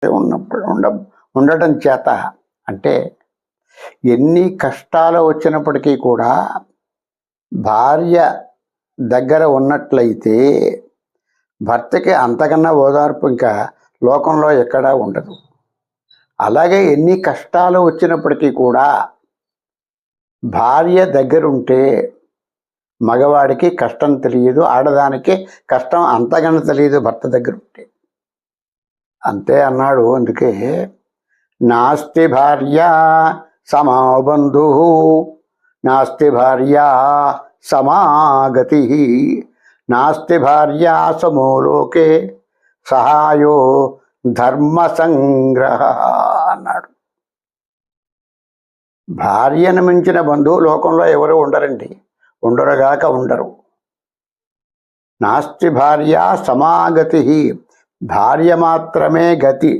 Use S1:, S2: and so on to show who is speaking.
S1: ఉన్నప్పుడు ఉండటం చేత అంటే ఎన్ని కష్టాలు వచ్చినప్పటికీ కూడా భార్య దగ్గర ఉన్నట్లయితే భర్తకి అంతకన్నా ఓదార్పు ఇంకా లోకంలో ఎక్కడా ఉండదు. అలాగే ఎన్ని కష్టాలు వచ్చినప్పటికీ కూడా భార్య దగ్గరుంటే మగవాడికి కష్టం తెలియదు, ఆడదానికి కష్టం అంతకన్నా తెలియదు భర్త దగ్గర ఉంటే. అంతే అన్నాడు. అందుకే నాస్తి భార్య సమా బంధు నాస్తి భార్య సమాగతి నాస్తి భార్య సమో లోకే సహాయో ధర్మ సంగ్రహ అన్నాడు. భార్యను మించిన బంధువు లోకంలో ఎవరు ఉండరండి, ఉండరుగాక ఉండరు. నాస్తి భార్య సమాగతి, భార్య మాత్రమే గతి.